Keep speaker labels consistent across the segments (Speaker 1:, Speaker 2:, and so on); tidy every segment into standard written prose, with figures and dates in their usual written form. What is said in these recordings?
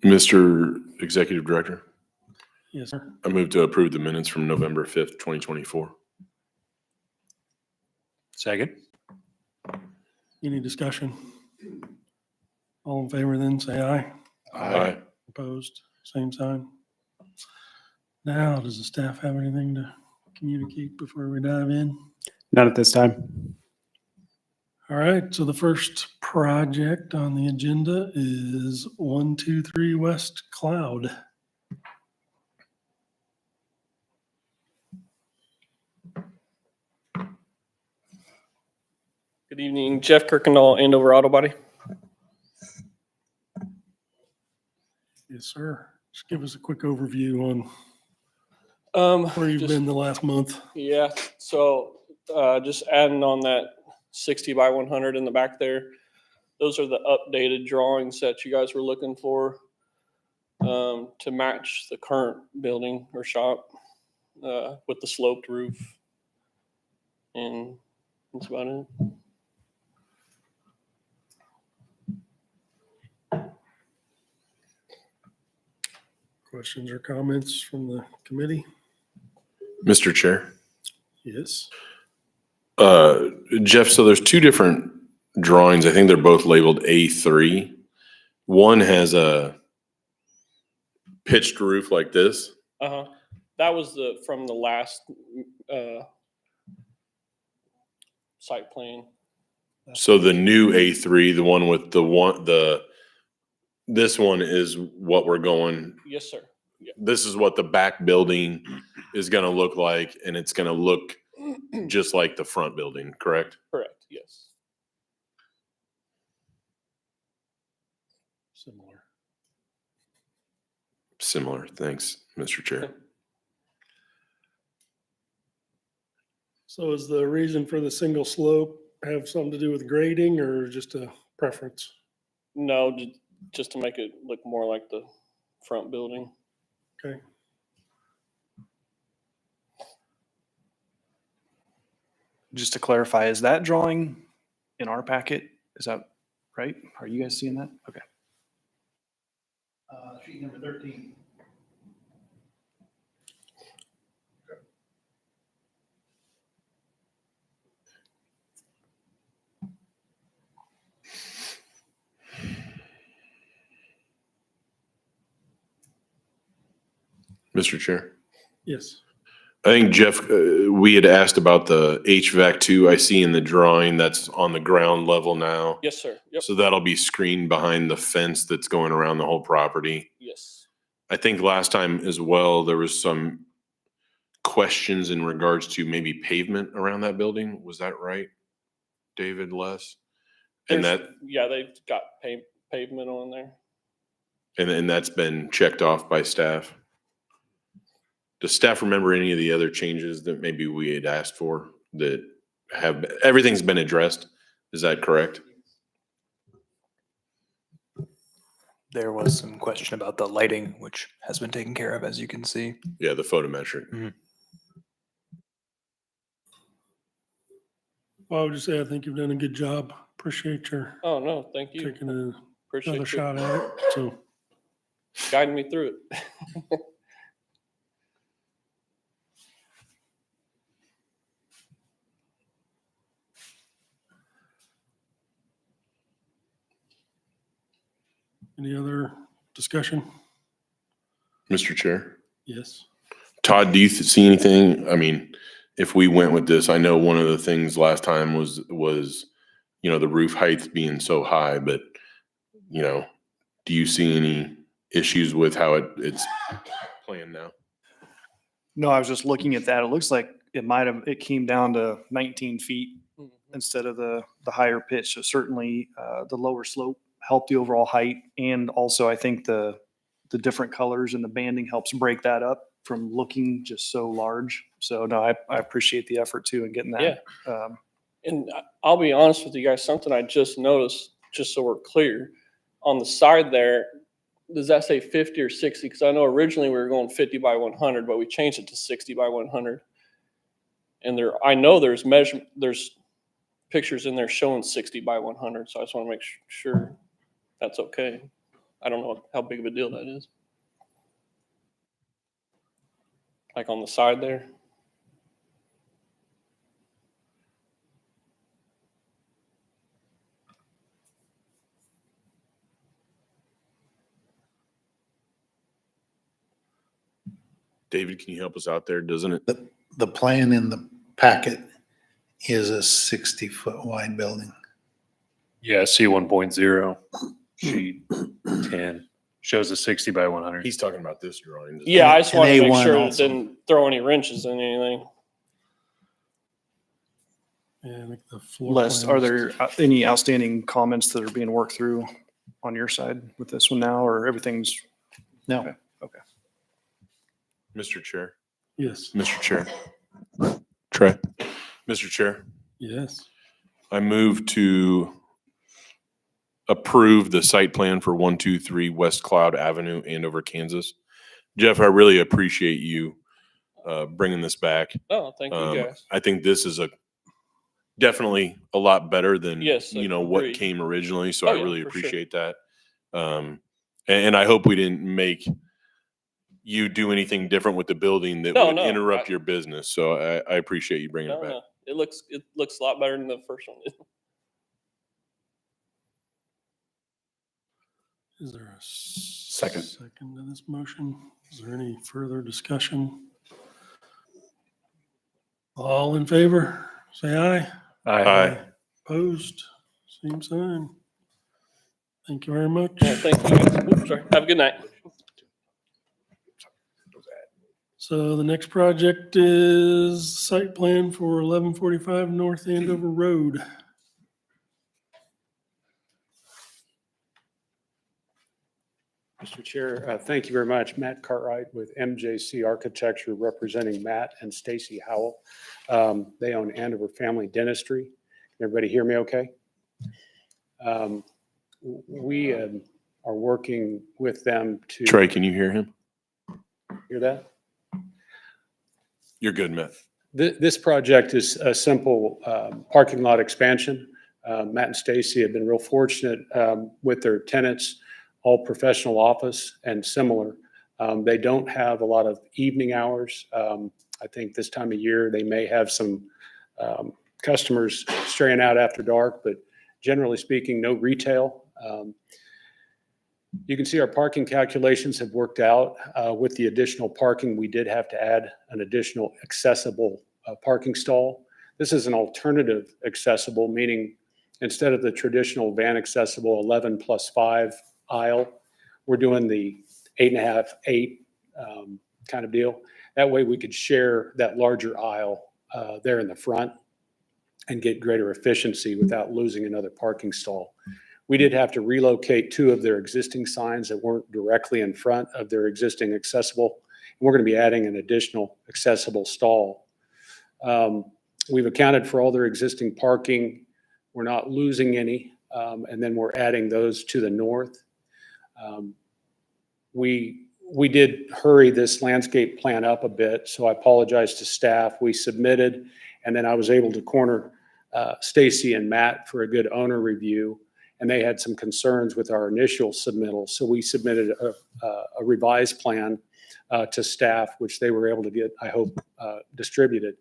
Speaker 1: Mr. Executive Director,
Speaker 2: Yes, sir.
Speaker 1: I move to approve the minutes from November 5th, 2024.
Speaker 3: Second.
Speaker 2: Any discussion? All in favor then say aye.
Speaker 1: Aye.
Speaker 2: Opposed, same sign. Now, does the staff have anything to communicate before we dive in?
Speaker 3: Not at this time.
Speaker 2: All right, so the first project on the agenda is 123 West Cloud.
Speaker 4: Good evening, Jeff Kirkendall, Andover Auto Body.
Speaker 2: Yes, sir. Just give us a quick overview on where you've been the last month.
Speaker 4: Yeah, so just adding on that 60 by 100 in the back there. Those are the updated drawings that you guys were looking for to match the current building or shop with the sloped roof. And that's about it.
Speaker 2: Questions or comments from the committee?
Speaker 1: Mr. Chair.
Speaker 2: Yes.
Speaker 1: Jeff, so there's two different drawings. I think they're both labeled A3. One has a pitched roof like this.
Speaker 4: That was from the last site plan.
Speaker 1: So the new A3, the one with this one is what we're going.
Speaker 4: Yes, sir. Yeah.
Speaker 1: This is what the back building is going to look like, and it's going to look just like the front building, correct?
Speaker 4: Correct. Yes.
Speaker 1: Similar. Thanks, Mr. Chair.
Speaker 2: So is the reason for the single slope have something to do with grading or just a preference?
Speaker 4: No, just to make it look more like the front building.
Speaker 2: Okay.
Speaker 3: Just to clarify, is that drawing in our packet? Is that right? Are you guys seeing that? Okay. Sheet number 13.
Speaker 1: Mr. Chair.
Speaker 2: Yes.
Speaker 1: I think, Jeff, we had asked about the HVAC too. I see in the drawing that's on the ground level now.
Speaker 4: Yes, sir. Yep.
Speaker 1: So that'll be screened behind the fence that's going around the whole property.
Speaker 4: Yes.
Speaker 1: I think last time as well, there was some questions in regards to maybe pavement around that building. Was that right, David, Les? And
Speaker 4: Yeah, they've got pavement on there.
Speaker 1: and that's been checked off by staff. Does staff remember any of the other changes that maybe we had asked for that everything's been addressed? Is that correct?
Speaker 5: There was some question about the lighting, which has been taken care of, as you can see.
Speaker 1: Yeah, the photometric.
Speaker 5: Mm-hmm.
Speaker 2: Well, I would just say I think you've done a good job. Appreciate your
Speaker 4: Oh, no, thank you.
Speaker 2: taking
Speaker 4: Appreciate
Speaker 2: another
Speaker 4: you
Speaker 2: shot at it. So
Speaker 4: guiding me through it.
Speaker 2: any other discussion?
Speaker 1: Mr. Chair.
Speaker 2: Yes.
Speaker 1: Todd, do you see anything? I mean, if we went with this, I know one of the things last time was, the roof height being so high, but, do you see any issues with how it's planned now?
Speaker 3: No, I was just looking at that. It looks like it came down to 19 feet instead of the higher pitch. So certainly the lower slope helped the overall height. And also I think the different colors and the banding helps break that up from looking just so large. So no, I appreciate the effort too in getting that.
Speaker 4: Yeah. And I'll be honest with you guys, something I just noticed, just so we're clear, on the side there, does that say 50 or 60? Because I know originally we were going 50 by 100, but we changed it to 60 by 100. And I know there's pictures in there showing 60 by 100. So I just want to make sure that's okay. I don't know how big of a deal that is. Like on the side there.
Speaker 1: David, can you help us out there? Doesn't it?
Speaker 6: The plan in the packet is a 60-foot wide building.
Speaker 7: Yeah, C 1.0, sheet 10, shows a 60 by 100.
Speaker 1: He's talking about this drawing. doesn't
Speaker 4: Yeah,
Speaker 1: he?
Speaker 4: I just
Speaker 6: And
Speaker 4: wanted to make
Speaker 6: A1
Speaker 4: sure it
Speaker 6: also.
Speaker 4: didn't throw any wrenches in anything.
Speaker 2: Yeah, I think the floor.
Speaker 3: Les,
Speaker 2: plan
Speaker 3: are
Speaker 2: is-
Speaker 3: there any outstanding comments that are being worked through on your side with this one now, or everything's?
Speaker 6: No,
Speaker 1: Mr. Chair.
Speaker 2: Yes,
Speaker 1: Mr. Chair. Trey. Mr. Chair.
Speaker 2: yes.
Speaker 1: I move to approve the site plan for 123 West Cloud Avenue, Andover, Kansas. Jeff, I really appreciate you bringing this back.
Speaker 4: Oh, thank you guys.
Speaker 1: I think this is definitely a lot better than
Speaker 4: Yes, I
Speaker 1: what
Speaker 4: agree.
Speaker 1: came originally. So
Speaker 4: Oh,
Speaker 1: I
Speaker 4: yeah,
Speaker 1: really
Speaker 4: for sure.
Speaker 1: appreciate that. And I hope we didn't make you do anything different with the building that
Speaker 4: No,
Speaker 1: would
Speaker 4: no,
Speaker 1: interrupt your business. So I appreciate you bringing
Speaker 4: No,
Speaker 1: it back.
Speaker 4: no, it looks a lot better than the first one.
Speaker 2: Is there a
Speaker 1: Second.
Speaker 2: second to this motion? Is there any further discussion? All in favor, say aye.
Speaker 1: Aye.
Speaker 2: Opposed, same sign. Thank you very much.
Speaker 4: Well, thank you guys. Oops, sorry. Have a good night.
Speaker 2: So the next project is site plan for 1145 North Andover Road.
Speaker 8: Mr. Chair, thank you very much. Matt Cartwright with MJC Architecture, representing Matt and Stacy Howell. They own Andover Family Dentistry. Can everybody hear me okay? We are working with them to.
Speaker 1: Trey, can you hear him?
Speaker 8: Hear that?
Speaker 1: You're good, Matt.
Speaker 8: This project is a simple parking lot expansion. Matt and Stacy have been real fortunate with their tenants, all professional office and similar. They don't have a lot of evening hours. I think this time of year, they may have some customers straying out after dark, but generally speaking, no retail. You can see our parking calculations have worked out. With the additional parking, we did have to add an additional accessible parking stall. This is an alternative accessible, meaning instead of the traditional van accessible 11+5 aisle, we're doing the 8.5, 8 kind of deal. That way we could share that larger aisle there in the front and get greater efficiency without losing another parking stall. We did have to relocate 2 of their existing signs that weren't directly in front of their existing accessible. And we're going to be adding an additional accessible stall. We've accounted for all their existing parking. We're not losing any. And then we're adding those to the north. We did hurry this landscape plan up a bit, so I apologize to staff. We submitted, and then I was able to corner Stacy and Matt for a good owner review, and they had some concerns with our initial submittal. So we submitted a revised plan to staff, which they were able to get, I hope, distributed.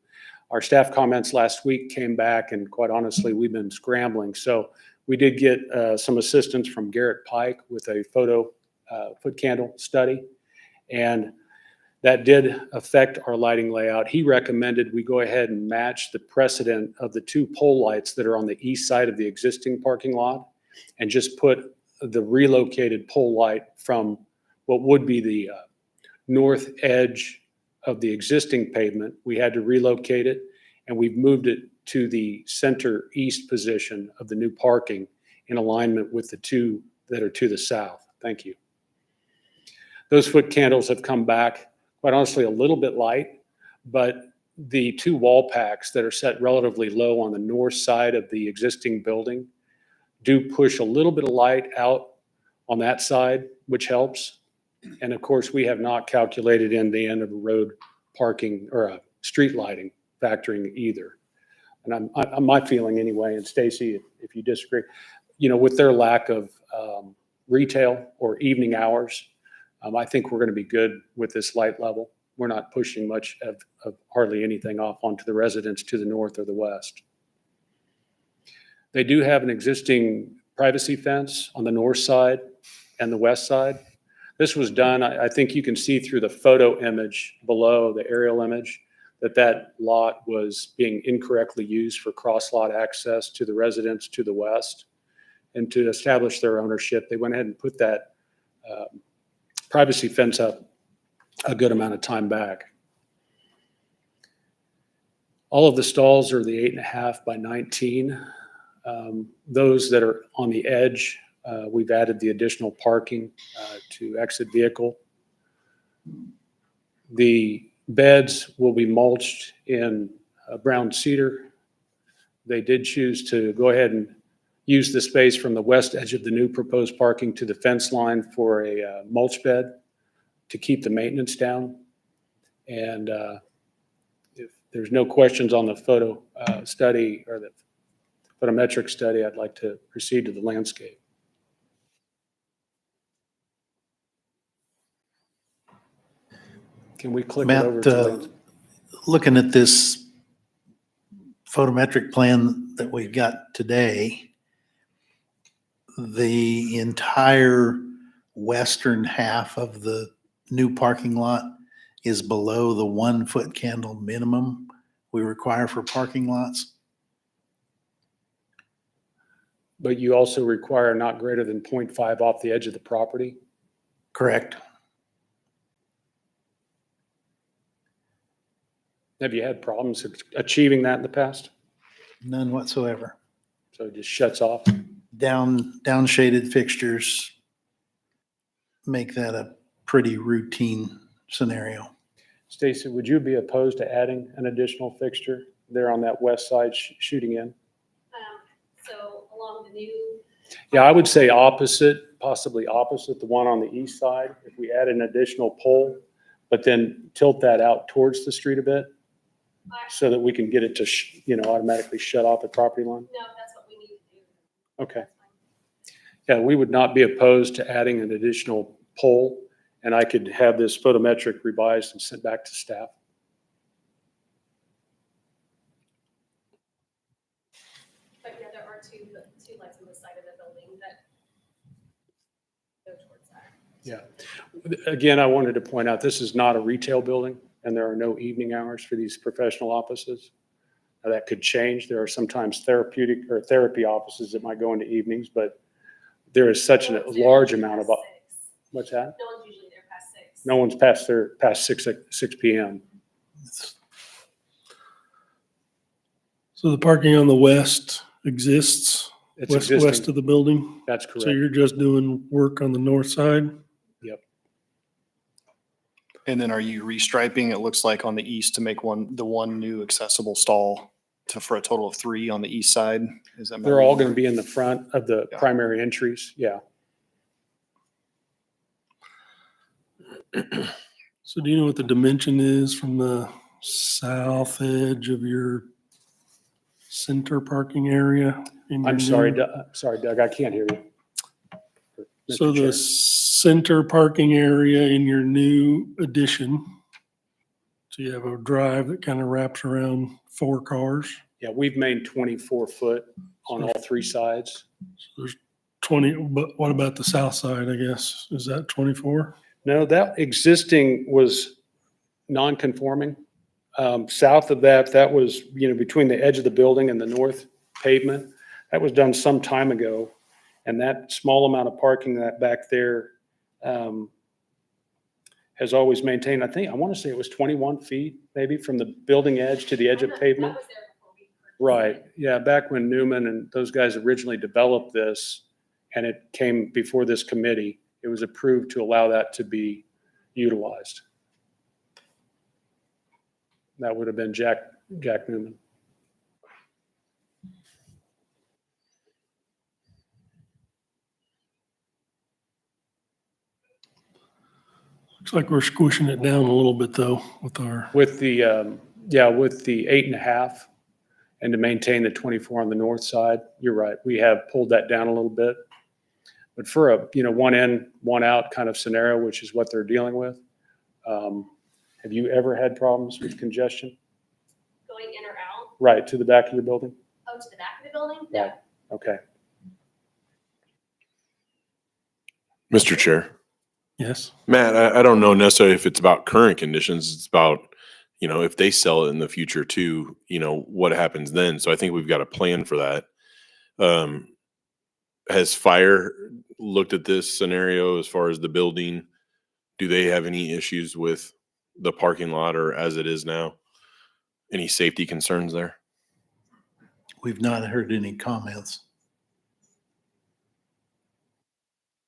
Speaker 8: Our staff comments last week came back, and quite honestly, we've been scrambling. So we did get some assistance from Garrett Pike with a photo foot candle study, and that did affect our lighting layout. He recommended we go ahead and match the precedent of the 2 pole lights that are on the east side of the existing parking lot and just put the relocated pole light from what would be the north edge of the existing pavement. We had to relocate it, and we've moved it to the center east position of the new parking in alignment with the 2 that are to the south. Thank you. Those foot candles have come back, quite honestly, a little bit light, but the 2 wall packs that are set relatively low on the north side of the existing building do push a little bit of light out on that side, which helps. And of course, we have not calculated in the end of the road parking or street lighting factoring either. And I'm my feeling anyway, and Stacy, if you disagree, with their lack of retail or evening hours. I think we're going to be good with this light level. We're not pushing much of hardly anything off onto the residents to the north or the west. They do have an existing privacy fence on the north side and the west side. This was done, I think you can see through the photo image below, the aerial image, that lot was being incorrectly used for cross-lot access to the residents to the west. And to establish their ownership, they went ahead and put that privacy fence up a good amount of time back. All of the stalls are the 8.5 by 19. Those that are on the edge, we've added the additional parking to exit vehicle. The beds will be mulched in brown cedar. They did choose to go ahead and use the space from the west edge of the new proposed parking to the fence line for a mulch bed to keep the maintenance down. And if there's no questions on the photo study or the photometric study, I'd like to proceed to the landscape. Can we click it over
Speaker 6: Matt,
Speaker 8: to landscape?
Speaker 6: looking at this photometric plan that we've got today, the entire western half of the new parking lot is below the 1 foot candle minimum we require for parking lots.
Speaker 8: But you also require not greater than 0.5 off the edge of the property.
Speaker 6: Correct.
Speaker 8: Have you had problems achieving that in the past?
Speaker 6: None whatsoever.
Speaker 8: So it just shuts off?
Speaker 6: Down shaded fixtures make that a pretty routine scenario.
Speaker 8: Stacy, would you be opposed to adding an additional fixture there on that west side shooting in?
Speaker 9: So along the new.
Speaker 8: Yeah, I would say opposite, possibly opposite the one on the east side. If we add an additional pole, but then tilt that out towards the street a bit so that we can get it to, automatically shut off at property line.
Speaker 9: No, that's what we need to do.
Speaker 8: Okay. Yeah, we would not be opposed to adding an additional pole, and I could have this photometric revised and sent back to staff.
Speaker 9: But yeah, there are two lights on the side of the building that go towards that.
Speaker 8: Yeah. Again, I wanted to point out, this is not a retail building, and there are no evening hours for these professional offices. Now, that could change. There are sometimes therapeutic or therapy offices that might go into evenings, but there is such a
Speaker 9: No one's there
Speaker 8: large
Speaker 9: usually
Speaker 8: amount of,
Speaker 9: past 6.
Speaker 8: what's that?
Speaker 9: No one's usually there past 6.
Speaker 8: No one's past 6 p.m.
Speaker 2: So the parking on the west exists,
Speaker 8: It's
Speaker 2: west
Speaker 8: existing.
Speaker 2: of the building?
Speaker 8: That's
Speaker 2: So
Speaker 8: correct.
Speaker 2: you're just doing work on the north side?
Speaker 3: And then are you restriping, it looks like on the east to make the one new accessible stall for a total of 3 on the east side? Is that?
Speaker 8: They're all going to be in the front of the
Speaker 3: Yeah.
Speaker 8: primary entries. Yeah.
Speaker 2: So do you know what the dimension is from the south edge of your center parking area? in your
Speaker 8: I'm sorry,
Speaker 2: new-
Speaker 8: Doug, I can't hear you.
Speaker 2: So
Speaker 8: Mr. Chair.
Speaker 2: the center parking area in your new addition, so you have a drive that kind of wraps around 4 cars.
Speaker 8: Yeah, we've made 24 foot on all 3 sides.
Speaker 2: So there's 20, but what about the south side, I guess? Is that 24?
Speaker 8: No, that existing was non-conforming. South of that was, between the edge of the building and the north pavement. That was done some time ago. And that small amount of parking that back there has always maintained, I want to say it was 21 feet, maybe from the building edge to the edge of pavement.
Speaker 9: That was there before we purchased
Speaker 8: Right,
Speaker 9: it.
Speaker 8: yeah, back when Newman and those guys originally developed this, and it came before this committee, it was approved to allow that to be utilized. That would have been Jack Newman.
Speaker 2: Looks like we're squishing it down a little bit though with our,
Speaker 8: With the 8.5 and to maintain the 24 on the north side, you're right, we have pulled that down a little bit. But for a, one in, one out kind of scenario, which is what they're dealing with, have you ever had problems with congestion?
Speaker 9: Going in or out,
Speaker 8: Right, to the back of your building?
Speaker 9: oh, to the back of the building? No.
Speaker 8: Right. Okay.
Speaker 1: Mr. Chair.
Speaker 2: Yes.
Speaker 1: Matt, I don't know necessarily if it's about current conditions. It's about, if they sell it in the future too, what happens then. So I think we've got a plan for that. Has fire looked at this scenario as far as the building? Do they have any issues with the parking lot or as it is now? Any safety concerns there?
Speaker 6: We've not heard any comments.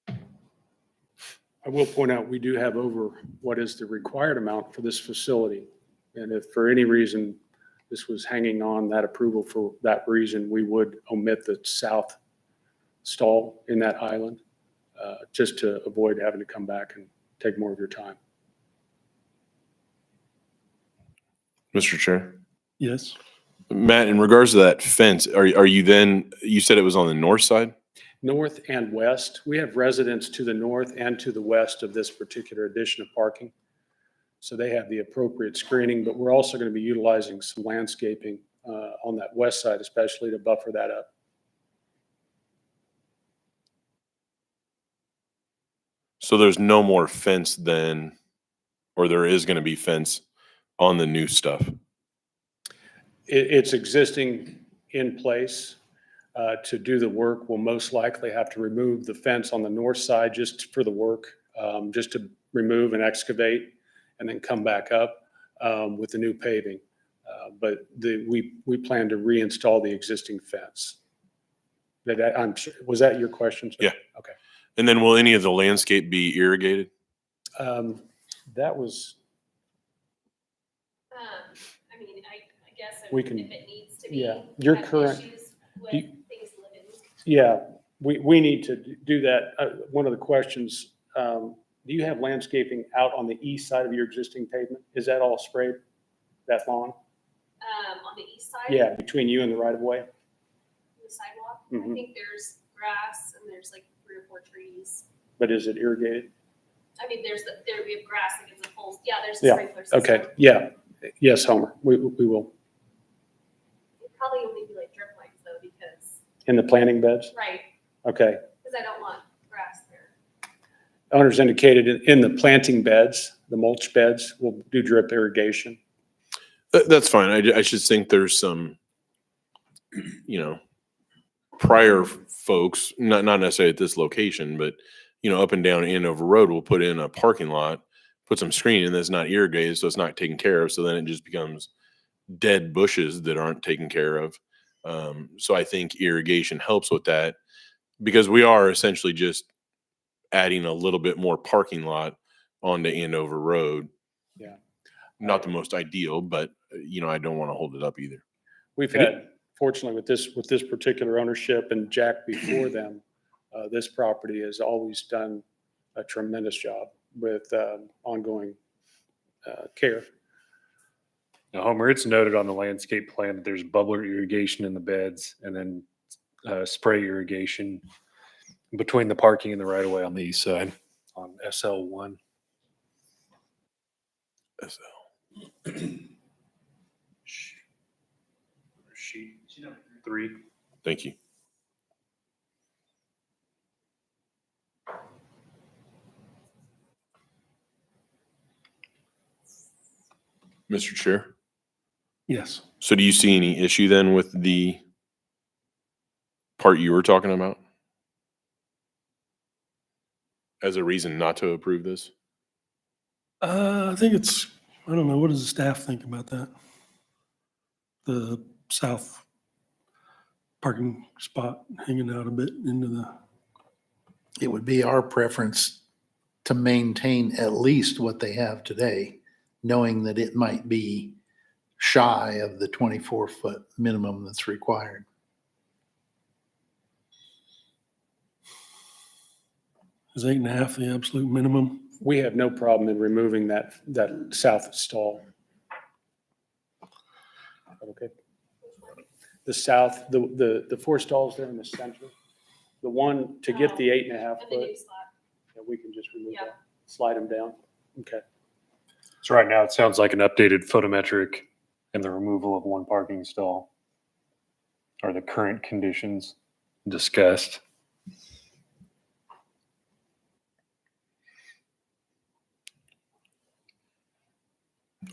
Speaker 8: I will point out, we do have over what is the required amount for this facility. And if for any reason this was hanging on that approval for that reason, we would omit the south stall in that island, just to avoid having to come back and take more of your time.
Speaker 1: Mr. Chair.
Speaker 2: Yes.
Speaker 1: Matt, in regards to that fence, are you then, you said it was on the north side?
Speaker 8: North and west, we have residents to the north and to the west of this particular addition of parking. So they have the appropriate screening, but we're also going to be utilizing some landscaping on that west side, especially to buffer that up.
Speaker 1: So there's no more fence then, or there is going to be fence on the new stuff?
Speaker 8: It's existing in place. To do the work, we'll most likely have to remove the fence on the north side just for the work, just to remove and excavate and then come back up with the new paving. But we plan to reinstall the existing fence. I'm sure, was that your question, sir?
Speaker 1: Yeah.
Speaker 8: Okay.
Speaker 1: And then will any of the landscape be irrigated?
Speaker 8: That was,
Speaker 9: I mean, I guess
Speaker 8: We
Speaker 9: if
Speaker 8: can-
Speaker 9: it needs to be.
Speaker 8: yeah, your
Speaker 9: have
Speaker 8: current-
Speaker 9: issues with
Speaker 8: do you-
Speaker 9: things living.
Speaker 8: yeah, we need to do that. One of the questions, do you have landscaping out on the east side of your existing pavement? Is that all sprayed, that lawn?
Speaker 9: On the east side.
Speaker 8: Yeah, between you and the right of way?
Speaker 9: The sidewalk.
Speaker 8: Mhm.
Speaker 9: I think there's grass and there's like 3 or 4 trees.
Speaker 8: But is it irrigated?
Speaker 9: I mean, there we have grass that gives a full, yeah, there's a
Speaker 8: Yeah,
Speaker 9: sprinkler system.
Speaker 8: Okay, yeah, yes, Homer, we will.
Speaker 9: It'd probably only be like drip lines though, because,
Speaker 8: In the planting beds?
Speaker 9: right,
Speaker 8: Okay.
Speaker 9: because I don't want grass there.
Speaker 8: Owners indicated in the planting beds, the mulch beds, we'll do drip irrigation.
Speaker 1: That's fine. I just think there's some, prior folks, not necessarily at this location, but, up and down Andover Road will put in a parking lot, put some screening that's not irrigated, so it's not taken care of. So then it just becomes dead bushes that aren't taken care of. So I think irrigation helps with that because we are essentially just adding a little bit more parking lot onto Andover Road.
Speaker 8: Yeah.
Speaker 1: Not the most ideal, but I don't want to hold it up either.
Speaker 8: We've had, fortunately with this particular ownership and Jack before them, this property has always done a tremendous job with ongoing care.
Speaker 7: Now, Homer, it's noted on the landscape plan that there's bubbler irrigation in the beds and then spray irrigation between the parking and the right of way on the east side on SL1. Sheet 3.
Speaker 1: Thank you. Mr. Chair.
Speaker 2: Yes.
Speaker 1: So do you see any issue then with the part you were talking about? As a reason not to approve this?
Speaker 2: I think I don't know, what does the staff think about that? The south parking spot hanging out a bit into the,
Speaker 6: It would be our preference to maintain at least what they have today, knowing that it might be shy of the 24-foot minimum that's required.
Speaker 2: is 8.5 the absolute minimum?
Speaker 8: We have no problem in removing that south stall. Okay. The south, the 4 stalls there in the center, The one to get the 8.5
Speaker 9: And the new
Speaker 8: foot,
Speaker 9: slab.
Speaker 8: yeah, we can just remove
Speaker 9: Yeah.
Speaker 8: that, slide them down. Okay.
Speaker 7: So right now, it sounds like an updated photometric and the removal of one parking stall are the current conditions discussed.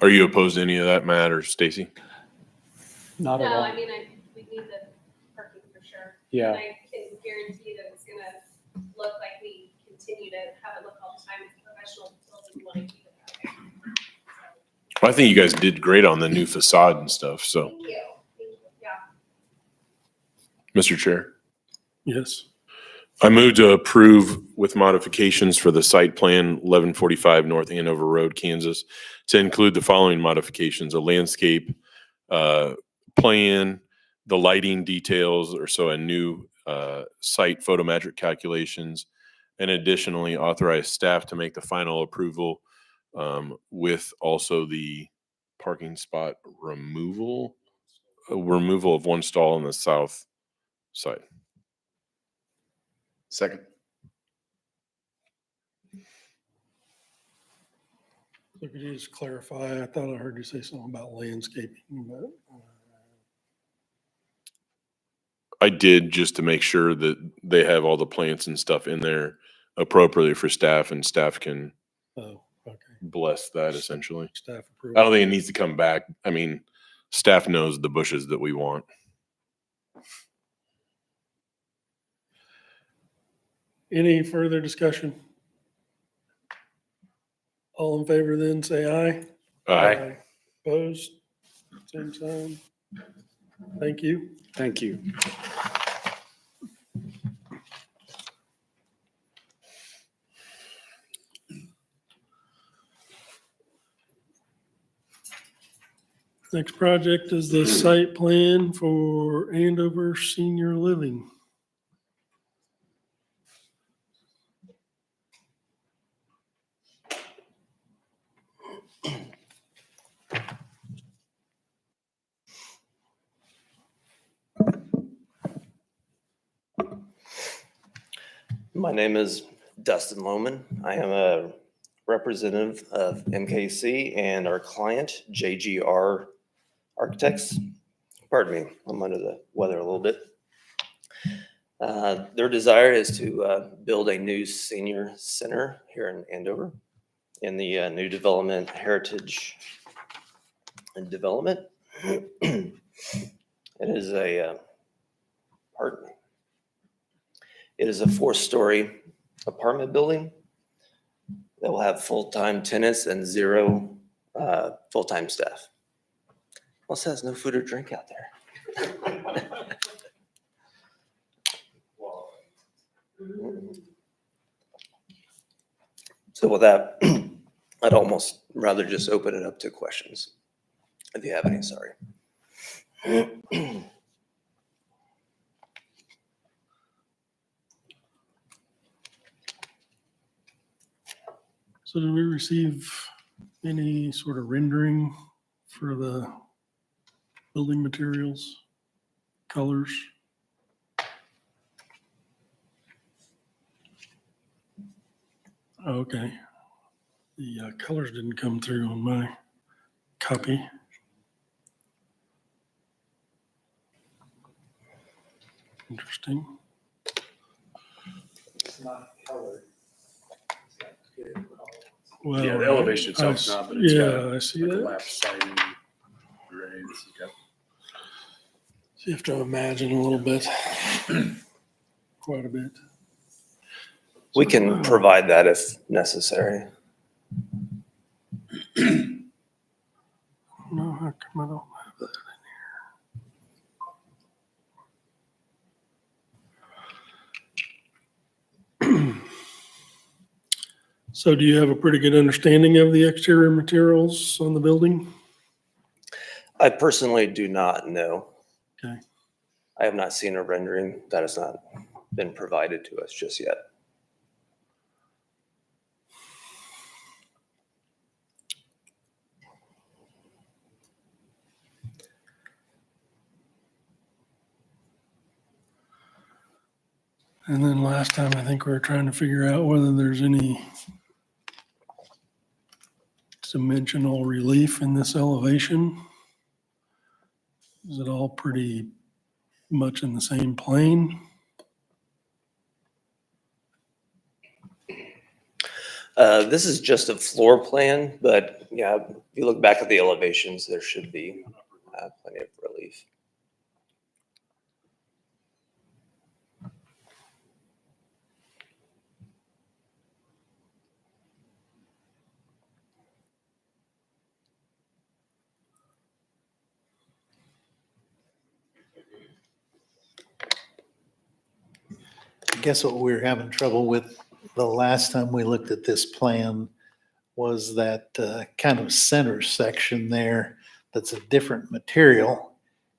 Speaker 1: Are you opposed to any of that, Matt or Stacy?
Speaker 8: Not at
Speaker 9: No,
Speaker 8: all.
Speaker 9: I mean, we need the parking for sure.
Speaker 8: Yeah.
Speaker 9: And I can guarantee that it's gonna look like we continue to have it look all the time. It's professional until we want to keep it that way.
Speaker 1: I think you guys did great on the new facade and stuff. So,
Speaker 9: Thank you. Thank you. Yeah.
Speaker 1: Mr. Chair,
Speaker 2: Yes.
Speaker 1: I move to approve with modifications for the site plan 1145 North Andover Road, Kansas, to include the following modifications: a landscape plan, the lighting details, or so a new site photometric calculations, and additionally authorize staff to make the final approval with also the parking spot removal of one stall on the south side.
Speaker 10: Second.
Speaker 2: So could you just clarify? I thought I heard you say something about landscaping, but
Speaker 1: I did, just to make sure that they have all the plants and stuff in there appropriately for staff, and staff can
Speaker 2: oh, okay.
Speaker 1: bless that essentially.
Speaker 2: Staff
Speaker 1: I
Speaker 2: approval.
Speaker 1: don't think it needs to come back. I mean, staff knows the bushes that we want.
Speaker 2: Any further discussion? All in favor then say aye.
Speaker 1: Aye.
Speaker 2: Opposed? Same sign. Thank you.
Speaker 8: Thank you.
Speaker 2: Next project is the site plan for Andover Senior Living.
Speaker 11: My name is Dustin Lohman. I am a representative of MKC and our client, JGR Architects. Pardon me, I'm under the weather a little bit. Their desire is to build a new senior center here in Andover in the new development Heritage and Development. It is a, pardon me. It is a 4-story apartment building that will have full-time tenants and 0 full-time staff. Also has no food or drink out there. So with that, I'd almost rather just open it up to questions, if you have any, sorry.
Speaker 2: So did we receive any sort of rendering for the building materials, colors? Okay. The colors didn't come through on my copy. Interesting. Well,
Speaker 7: Yeah, the elevation itself's not, but it's got
Speaker 2: yeah, I see
Speaker 7: like a
Speaker 2: that.
Speaker 7: lap siding grades. It's got-
Speaker 2: You have to imagine a little bit, quite a bit.
Speaker 11: We can provide that if necessary.
Speaker 2: No, how come I don't have that in here? So do you have a pretty good understanding of the exterior materials on the building?
Speaker 11: I personally do not know.
Speaker 2: Okay.
Speaker 11: I have not seen a rendering. That has not been provided to us just yet.
Speaker 2: And then last time, I think we were trying to figure out whether there's any dimensional relief in this elevation. Is it all pretty much in the same plane?
Speaker 11: This is just a floor plan, but yeah, if you look back at the elevations, there should be plenty of relief.
Speaker 6: I guess what we were having trouble with the last time we looked at this plan was that kind of center section there that's a different material.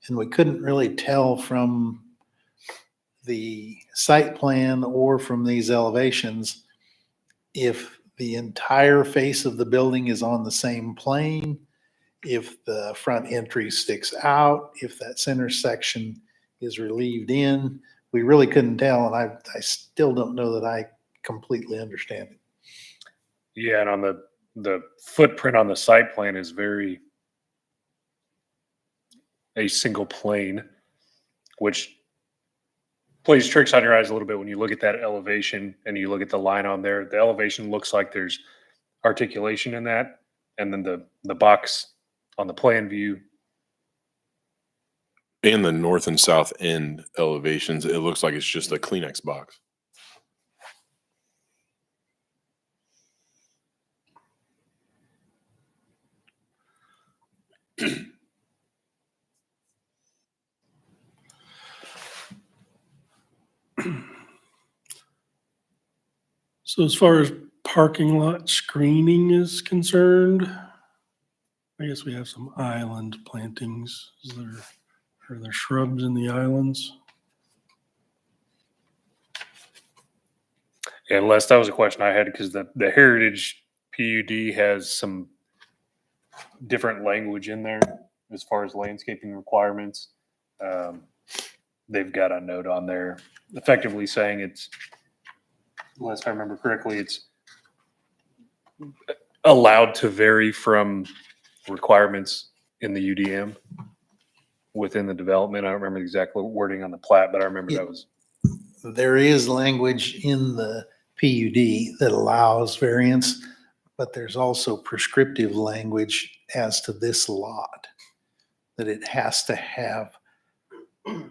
Speaker 6: And we couldn't really tell from the site plan or from these elevations if the entire face of the building is on the same plane, if the front entry sticks out, if that center section is relieved in. We really couldn't tell, and I still don't know that I completely understand it.
Speaker 7: Yeah, and on the footprint on the site plan is very a single plane, which plays tricks on your eyes a little bit when you look at that elevation and you look at the line on there. The elevation looks like there's articulation in that, and then the box on the plan view.
Speaker 1: And the north and south end elevations, it looks like it's just a Kleenex box.
Speaker 2: So as far as parking lot screening is concerned, I guess we have some island plantings. Are there shrubs in the islands?
Speaker 7: And Les, that was a question I had because the Heritage PUD has some different language in there as far as landscaping requirements. They've got a note on there effectively saying it's, unless I remember correctly, it's allowed to vary from requirements in the UDM within the development. I don't remember the exact wording on the plat, but I remember that was.
Speaker 6: There is language in the PUD that allows variance, but there's also prescriptive language as to this lot, that it has to have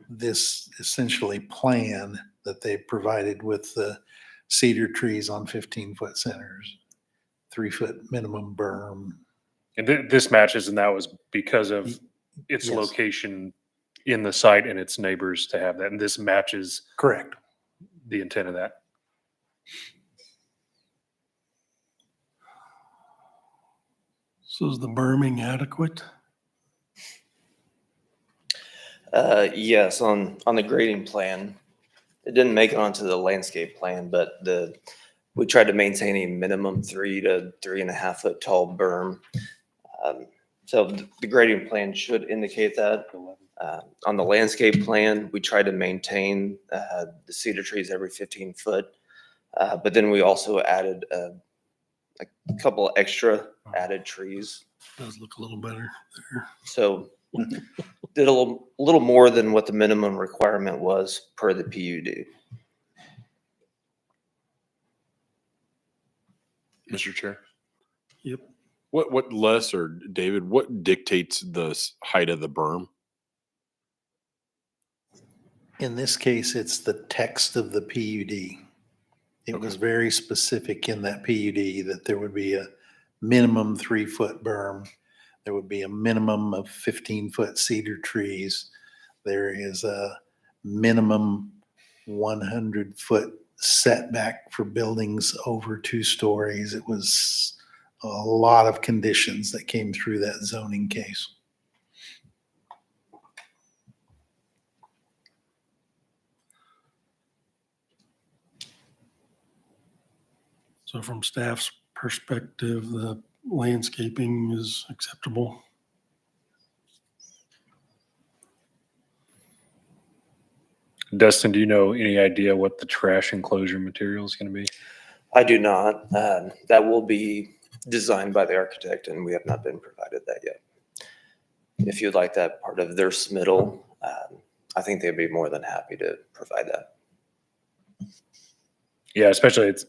Speaker 6: this essentially plan that they provided with the cedar trees on 15-foot centers, 3-foot minimum berm.
Speaker 7: And this matches, and that was because of its
Speaker 6: Yes.
Speaker 7: location in the site and its neighbors to have that. And this matches
Speaker 6: Correct.
Speaker 7: the intent of that.
Speaker 2: So is the berming adequate?
Speaker 11: Yes, on the grading plan, it didn't make it onto the landscape plan, but we tried to maintain a minimum 3 to 3.5 foot tall berm. So the grading plan should indicate that. On the landscape plan, we tried to maintain the cedar trees every 15 foot. But then we also added a couple extra added trees.
Speaker 2: Does look a little better there.
Speaker 11: So did a little more than what the minimum requirement was per the PUD.
Speaker 1: Mr. Chair.
Speaker 2: Yep.
Speaker 1: What Les or David, what dictates the height of the berm?
Speaker 6: In this case, it's the text of the PUD. It was very specific in that PUD that there would be a minimum 3-foot berm. There would be a minimum of 15-foot cedar trees. There is a minimum 100-foot setback for buildings over 2 stories. It was a lot of conditions that came through that zoning case.
Speaker 2: So from staff's perspective, the landscaping is acceptable.
Speaker 7: Dustin, do you know any idea what the trash enclosure material is going to be?
Speaker 11: I do not. That will be designed by the architect, and we have not been provided that yet. If you'd like that part of their submittal, I think they'd be more than happy to provide that.
Speaker 7: Yeah, especially it's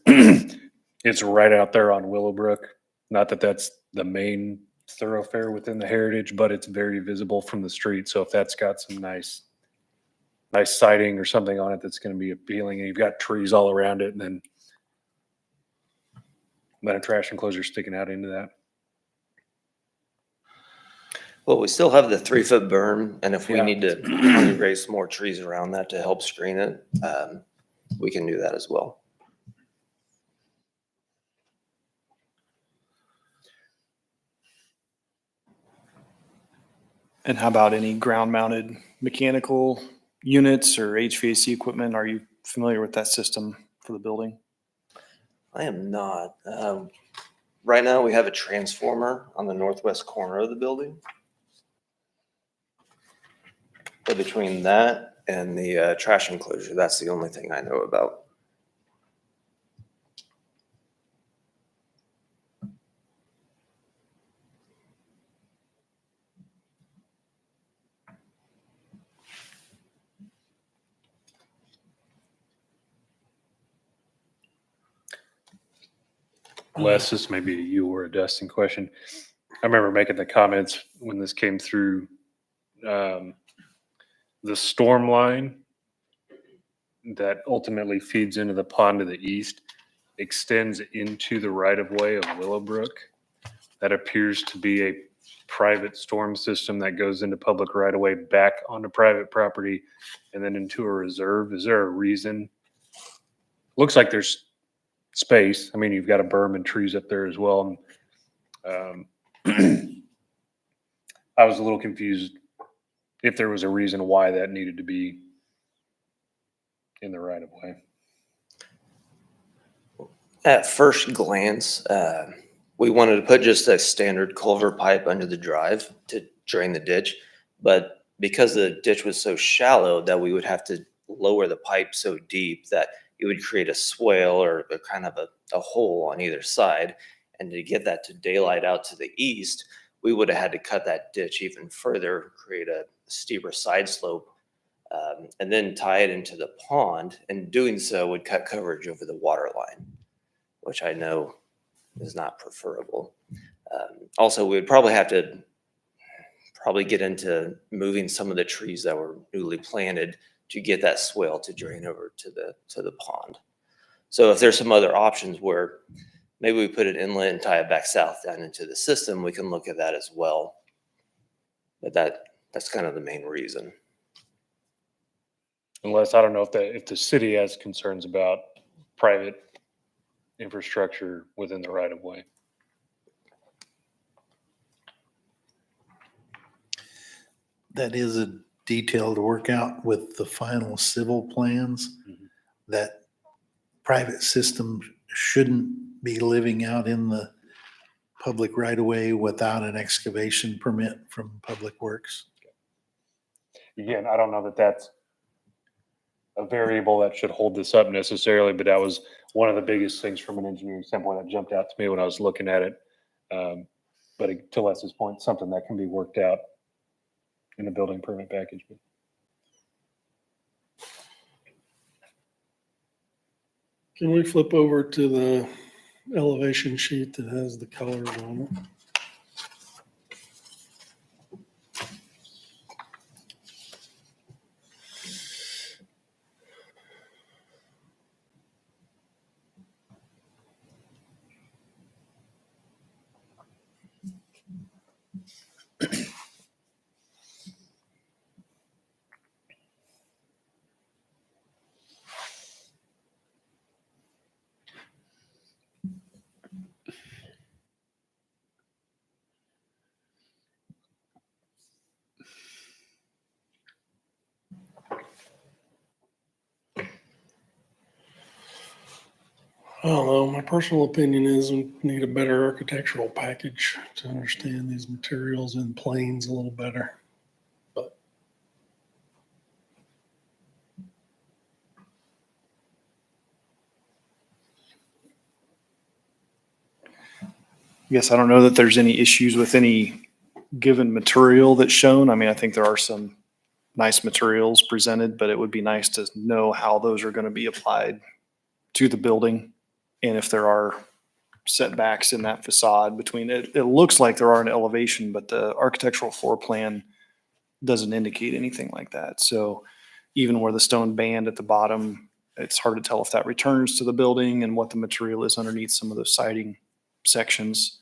Speaker 7: it's right out there on Willowbrook. Not that that's the main thoroughfare within the heritage, but it's very visible from the street. So if that's got some nice siding or something on it that's going to be appealing, and you've got trees all around it, and then a trash enclosure sticking out into that.
Speaker 11: Well, we still have the 3-foot berm, and if we
Speaker 7: Yeah.
Speaker 11: need to raise some more trees around that to help screen it, we can do that as well.
Speaker 3: And how about any ground mounted mechanical units or HVAC equipment? Are you familiar with that system for the building?
Speaker 11: I am not. Right now, we have a transformer on the northwest corner of the building. But between that and the trash enclosure, that's the only thing I know about.
Speaker 7: Les, this may be a you or a Dustin question. I remember making the comments when this came through. The storm line that ultimately feeds into the pond to the east extends into the right of way of Willowbrook. That appears to be a private storm system that goes into public right of way back onto private property and then into a reserve. Is there a reason? Looks like there's space. I mean, you've got a berm and trees up there as well. I was a little confused if there was a reason why that needed to be in the right of way.
Speaker 11: At first glance, we wanted to put just a standard culvert pipe under the drive to drain the ditch. But because the ditch was so shallow that we would have to lower the pipe so deep that it would create a swale or a kind of a hole on either side. And to get that to daylight out to the east, we would have had to cut that ditch even further, create a steeper side slope, and then tie it into the pond. And doing so would cut coverage over the water line, which I know is not preferable. Also, we would probably have to get into moving some of the trees that were newly planted to get that swale to drain over to the pond. So if there's some other options where maybe we put it inlet and tie it back south down into the system, we can look at that as well. But that's kind of the main reason.
Speaker 7: Unless I don't know if the city has concerns about private infrastructure within the right of way.
Speaker 6: That is a detail to work out with the final civil plans.
Speaker 7: Mhm.
Speaker 6: That private system shouldn't be living out in the public right of way without an excavation permit from Public Works.
Speaker 7: Again, I don't know that that's a variable that should hold this up necessarily, but that was one of the biggest things from an engineering standpoint that jumped out to me when I was looking at it. But to Les's point, something that can be worked out in the building permit package.
Speaker 2: Can we flip over to the elevation sheet that has the colors on it? I don't know. My personal opinion is we need a better architectural package to understand these materials and planes a little better. But
Speaker 3: I guess I don't know that there's any issues with any given material that's shown. I mean, I think there are some nice materials presented, but it would be nice to know how those are going to be applied to the building. And if there are setbacks in that facade between it, it looks like there are an elevation, but the architectural floor plan doesn't indicate anything like that. So even where the stone band at the bottom, it's hard to tell if that returns to the building and what the material is underneath some of those siding sections.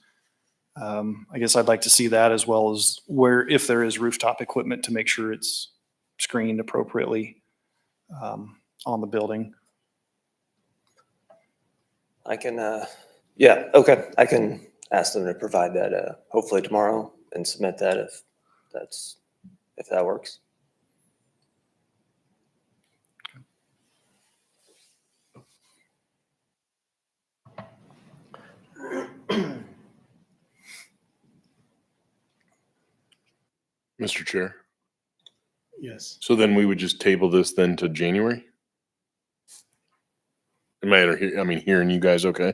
Speaker 3: I guess I'd like to see that, as well as where, if there is rooftop equipment, to make sure it's screened appropriately on the building.
Speaker 11: I can, yeah, okay. I can ask them to provide that, hopefully tomorrow, and submit that if that works.
Speaker 1: Mr. Chair.
Speaker 2: Yes.
Speaker 1: So then we would just table this then to January? Hearing you guys okay?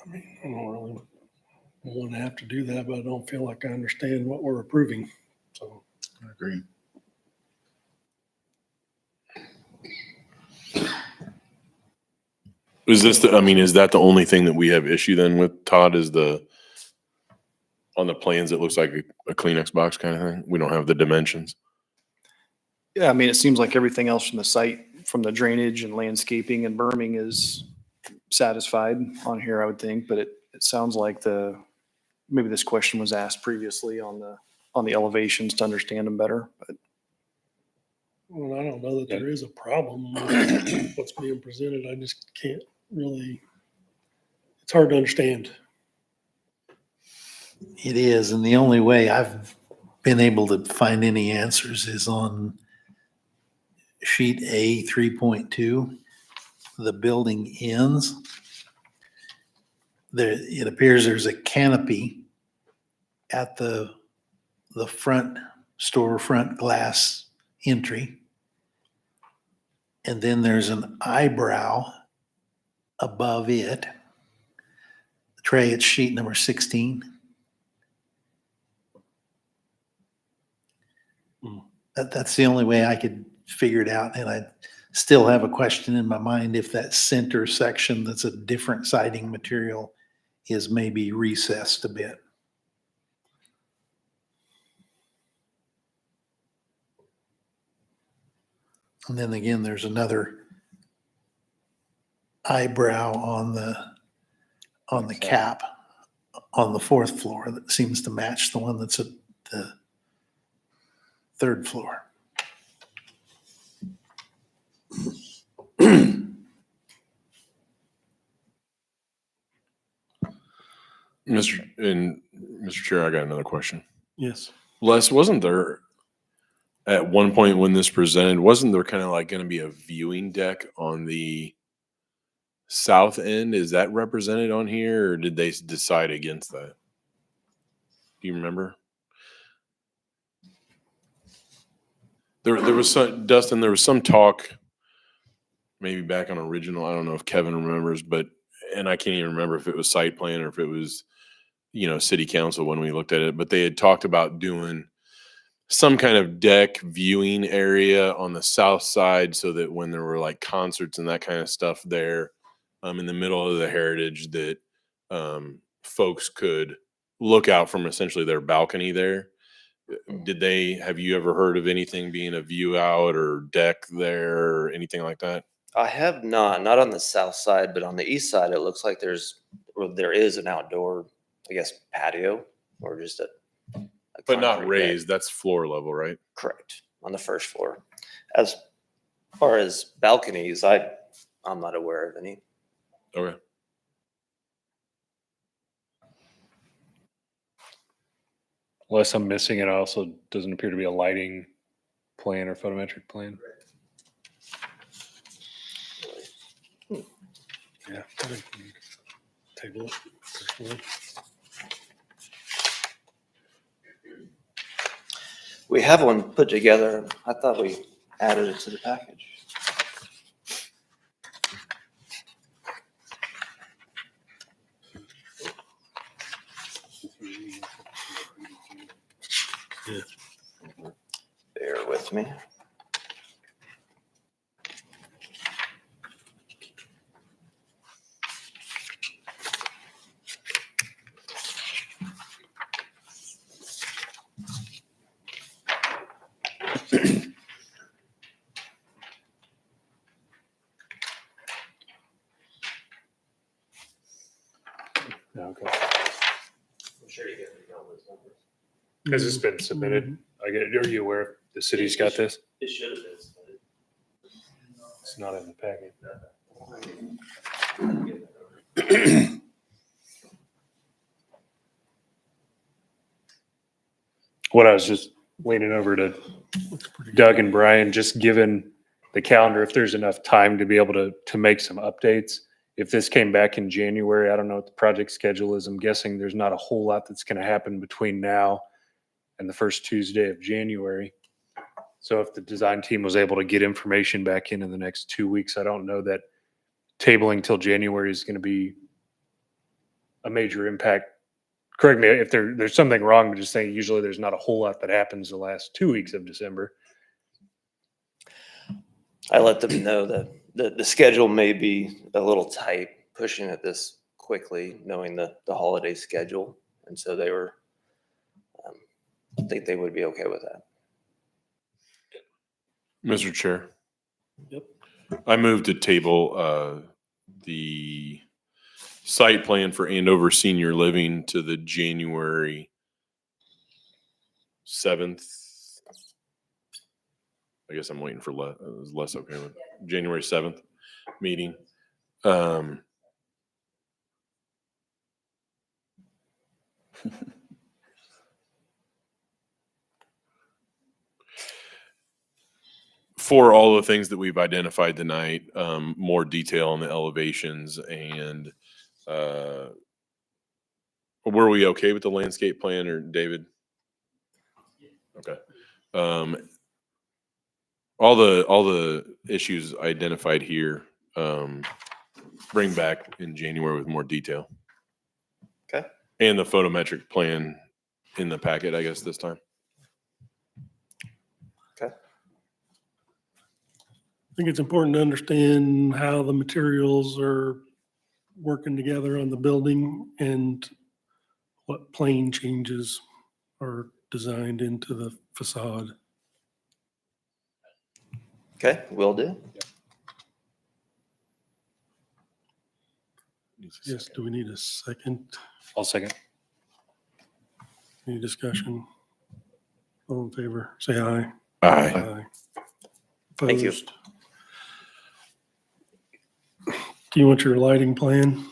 Speaker 2: I mean, I don't really want to have to do that, but I don't feel like I understand what we're approving. So
Speaker 1: I agree. Is this is that the only thing that we have issue then with, Todd, is on the plans, it looks like a Kleenex box kind of thing? We don't have the dimensions.
Speaker 3: Yeah, I mean, it seems like everything else from the site, from the drainage and landscaping and berming, is satisfied on here, I would think, but it sounds like maybe this question was asked previously on the elevations to understand them better, but.
Speaker 2: Well, I don't know that there is a problem with what's being presented. I just can't really, it's hard to understand.
Speaker 6: It is, and the only way I've been able to find any answers is on sheet A 3.2. The building ends. There, it appears there's a canopy at the front storefront glass entry. And then there's an eyebrow above it. Trey, it's sheet number 16. That's the only way I could figure it out. And I still have a question in my mind if that center section that's a different siding material is maybe recessed a bit. And then again, there's another eyebrow on the cap on the fourth floor that seems to match the one that's at the third floor.
Speaker 1: Mr. Chair, I got another question.
Speaker 2: Yes.
Speaker 1: Les, wasn't there at one point when this presented, wasn't there kind of like going to be a viewing deck on the south end? Is that represented on here, or did they decide against that? Do you remember? There was some, Dustin, there was some talk maybe back on original. I don't know if Kevin remembers, and I can't even remember if it was site plan or if it was, city council when we looked at it, but they had talked about doing some kind of deck viewing area on the south side so that when there were like concerts and that kind of stuff there in the middle of the heritage, that folks could look out from essentially their balcony there. Have you ever heard of anything being a view out or deck there or anything like that?
Speaker 11: I have not on the south side, but on the east side, it looks like there is an outdoor, I guess, patio or just a
Speaker 1: But not
Speaker 11: concrete
Speaker 1: raised.
Speaker 11: deck.
Speaker 1: That's floor level, right?
Speaker 11: Correct, on the first floor. As far as balconies, I'm not aware of any.
Speaker 1: Okay.
Speaker 7: Unless I'm missing it, also doesn't appear to be a lighting plan or photometric plan.
Speaker 2: Yeah. I think we need to table it personally.
Speaker 11: We have one put together. I thought we added it to the package. with me.
Speaker 7: Okay.
Speaker 11: I'm sure you get those numbers.
Speaker 7: Has this been submitted? Are you aware if the city's got this?
Speaker 11: It should have been submitted.
Speaker 7: It's not in the packet. What I was just leaning over to Doug and Brian, just given the calendar, if there's enough time to be able to make some updates. If this came back in January, I don't know what the project schedule is. I'm guessing there's not a whole lot that's going to happen between now and the first Tuesday of January. So if the design team was able to get information back in the next 2 weeks, I don't know that tabling till January is going to be a major impact. Correct me if there's something wrong, but just saying usually there's not a whole lot that happens the last 2 weeks of December.
Speaker 11: I let them know that the schedule may be a little tight, pushing it this quickly, knowing the holiday schedule. And so they were, I think they would be okay with that.
Speaker 1: Mr. Chair.
Speaker 2: Yep.
Speaker 1: I move to table the site plan for Andover Senior Living to the January 7th. I guess I'm waiting for Les okay with January 7th meeting. For all the things that we've identified tonight, more detail on the elevations and were we okay with the landscape plan, or David? Okay. All the issues identified here, bring back in January with more detail.
Speaker 11: Okay.
Speaker 1: And the photometric plan in the packet, I guess, this time.
Speaker 11: Okay.
Speaker 2: I think it's important to understand how the materials are working together on the building and what plane changes are designed into the facade.
Speaker 11: Okay, will do.
Speaker 2: Yes, do we need a second?
Speaker 7: I'll second.
Speaker 2: Any discussion? All in favor, say aye.
Speaker 1: Aye.
Speaker 11: Thank you.
Speaker 2: Opposed? Do you want your lighting plan?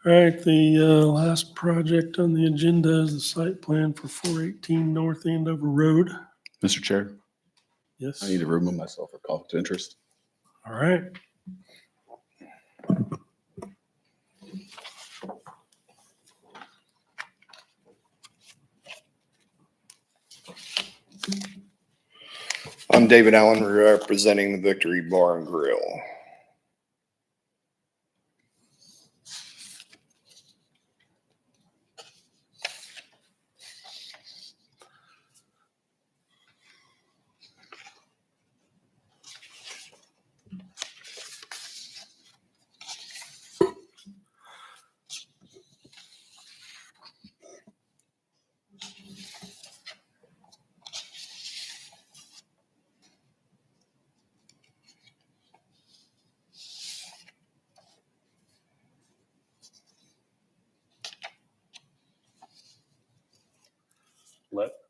Speaker 2: All right, the last project on the agenda is the site plan for 418 North Andover Road.
Speaker 10: Mr. Chair,
Speaker 2: Yes,
Speaker 10: I need to remove myself for conflict of interest.
Speaker 2: all right.
Speaker 12: I'm David Allen, representing the Victory Bar and Grill.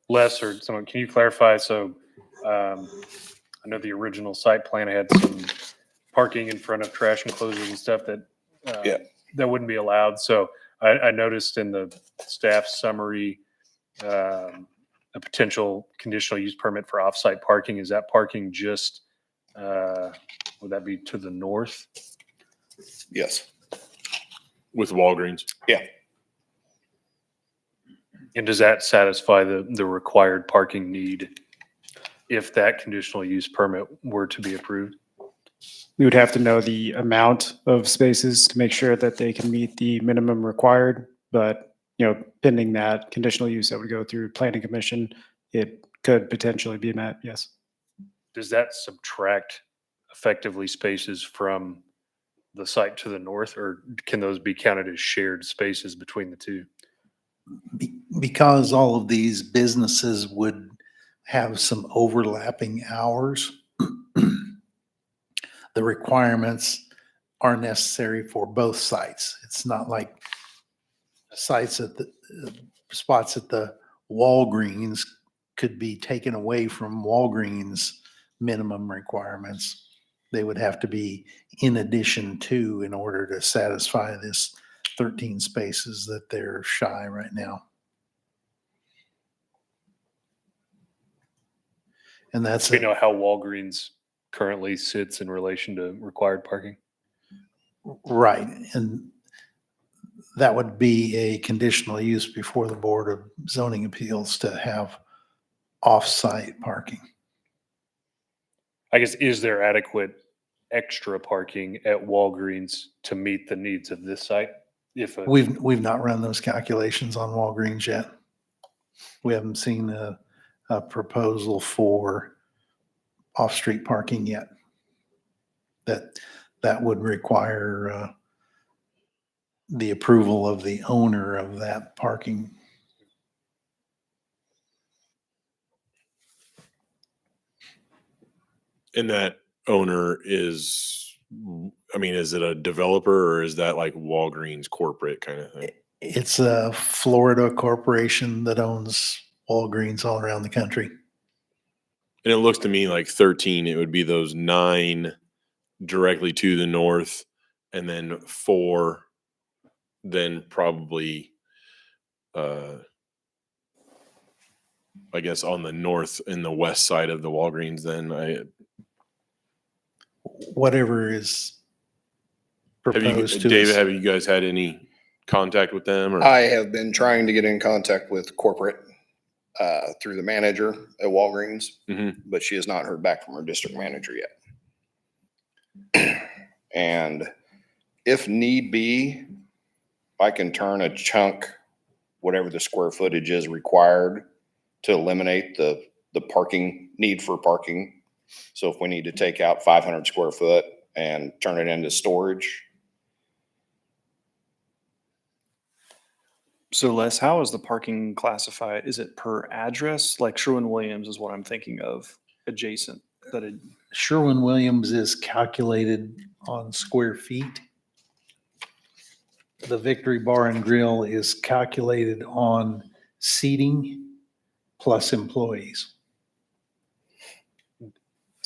Speaker 7: Les or someone, can you clarify? So I know the original site plan had some parking in front of trash enclosures and stuff that
Speaker 12: Yeah.
Speaker 7: that wouldn't be allowed. So I noticed in the staff summary a potential conditional use permit for off-site parking. Is that parking just would that be to the north?
Speaker 12: Yes.
Speaker 1: With Walgreens.
Speaker 12: Yeah.
Speaker 7: And does that satisfy the required parking need? if that conditional use permit were to be approved?
Speaker 13: We would have to know the amount of spaces to make sure that they can meet the minimum required. But, pending that conditional use that would go through planning commission, it could potentially be met, yes.
Speaker 7: Does that subtract effectively spaces from the site to the north, or can those be counted as shared spaces between the two?
Speaker 6: Because all of these businesses would have some overlapping hours, the requirements are necessary for both sites. It's not like spots at the Walgreens could be taken away from Walgreens minimum requirements. They would have to be in addition to in order to satisfy this 13 spaces that they're shy right now. And that's
Speaker 7: Do we know how Walgreens currently sits in relation to required parking?
Speaker 6: right. And that would be a conditional use before the Board of Zoning Appeals to have off-site parking.
Speaker 7: I guess, is there adequate extra parking at Walgreens to meet the needs of this site? If
Speaker 6: We've not run those calculations on Walgreens yet. We haven't seen a proposal for off-street parking yet. That would require the approval of the owner of that parking.
Speaker 1: And that owner is, I mean, is it a developer or is that like Walgreens corporate kind of thing?
Speaker 6: It's a Florida corporation that owns Walgreens all around the country.
Speaker 1: And it looks to me like 13, it would be those 9 directly to the north, and then 4, then probably, I guess on the north and the west side of the Walgreens, then
Speaker 6: Whatever is proposed to
Speaker 1: David,
Speaker 6: us.
Speaker 1: have you guys had any contact with them? Or?
Speaker 12: I have been trying to get in contact with corporate through the manager at Walgreens, but she has not heard back from her district manager yet. And if need be, I can turn a chunk, whatever the square footage is required, to eliminate the parking need for parking. So if we need to take out 500 square foot and turn it into storage.
Speaker 3: So Les, how is the parking classified? Is it per address? Like Sherwin-Williams is what I'm thinking of, adjacent, that it,
Speaker 6: Sherwin-Williams is calculated on square feet. The Victory Bar and Grill is calculated on seating plus employees.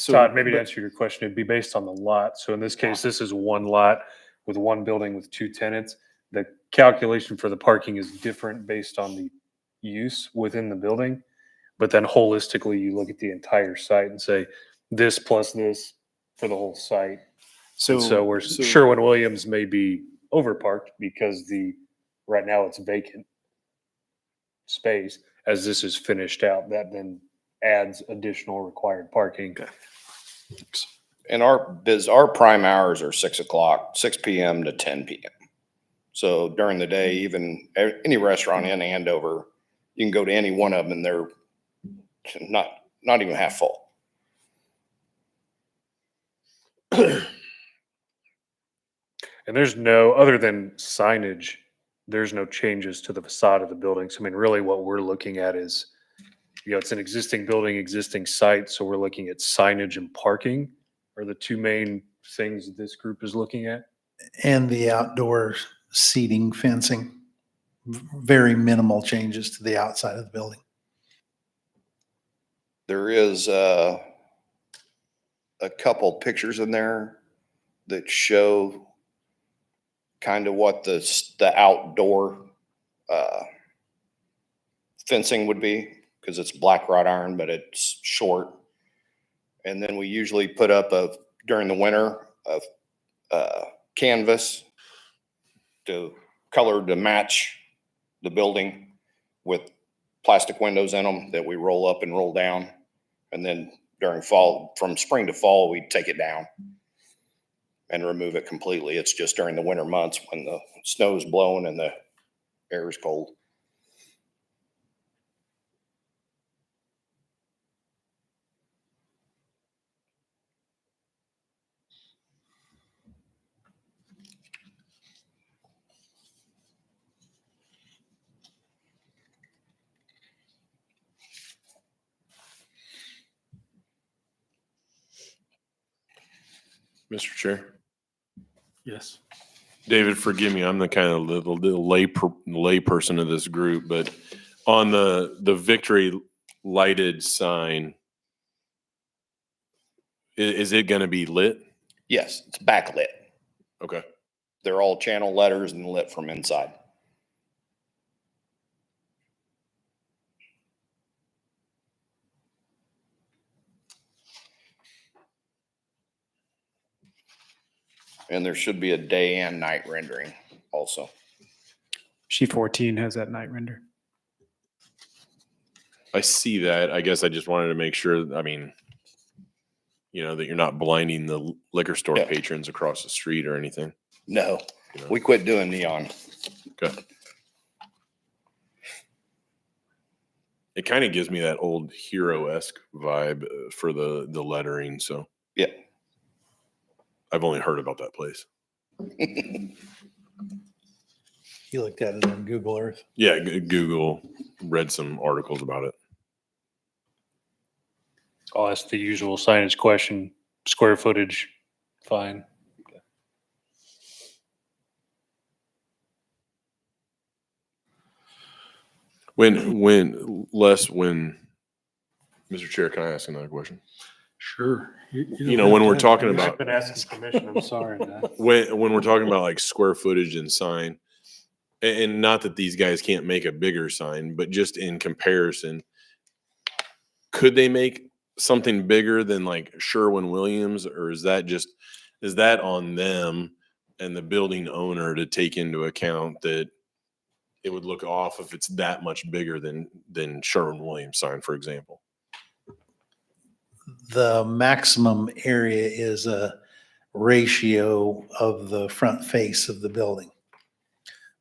Speaker 3: so.
Speaker 7: Todd, maybe to
Speaker 3: but-
Speaker 7: answer your question, it'd be based on the lot. So in this case, this is one lot with one building with 2 tenants. The calculation for the parking is different based on the use within the building. But then holistically, you look at the entire site and say, this plus this for the whole site. So where Sherwin-Williams may be overparked because right now it's vacant space. As this is finished out, that then adds additional required parking.
Speaker 12: And our prime hours are 6 p.m. to 10 p.m. So during the day, even any restaurant in Andover, you can go to any one of them and they're not even half full.
Speaker 7: And there's no, other than signage, there's no changes to the facade of the building. So I mean, really what we're looking at is, it's an existing building, existing site. So we're looking at signage and parking are the 2 main things this group is looking at.
Speaker 6: And the outdoor seating, fencing, very minimal changes to the outside of the building.
Speaker 12: There is a couple pictures in there that show kind of what the outdoor fencing would be, because it's black wrought iron, but it's short. And then we usually put up during the winter, a canvas colored to match the building with plastic windows in them that we roll up and roll down. And then during fall, from spring to fall, we take it down and remove it completely. It's just during the winter months when the snow's blowing and the air is cold.
Speaker 1: Mr. Chair.
Speaker 2: Yes.
Speaker 1: David, forgive me. I'm the kind of little lay person of this group, but on the victory lighted sign, is it going to be lit?
Speaker 12: Yes, it's backlit.
Speaker 1: Okay.
Speaker 12: They're all channel letters and lit from inside. And there should be a day and night rendering also.
Speaker 13: Sheet 14 has that night render.
Speaker 1: I see that. I guess I just wanted to make sure, I mean, that you're not blinding the liquor store
Speaker 12: Yeah.
Speaker 1: patrons across the street or anything.
Speaker 12: No,
Speaker 1: You know?
Speaker 12: we quit doing neon.
Speaker 1: Okay. It kind of gives me that old hero-esque vibe for the lettering. So
Speaker 12: Yeah.
Speaker 1: I've only heard about that place.
Speaker 6: You looked at it on Google Earth.
Speaker 1: Yeah, Google, read some articles about it.
Speaker 7: I'll ask the usual signage question. Square footage, fine.
Speaker 1: When Mr. Chair, can I ask another question?
Speaker 2: Sure.
Speaker 1: When we're talking
Speaker 7: I've
Speaker 1: about
Speaker 7: been asking permission. I'm sorry. man.
Speaker 1: when we're talking about like square footage and sign, and not that these guys can't make a bigger sign, but just in comparison, could they make something bigger than like Sherwin-Williams, or is that on them and the building owner to take into account that it would look off if it's that much bigger than Sherwin-Williams sign, for example?
Speaker 6: The maximum area is a ratio of the front face of the building.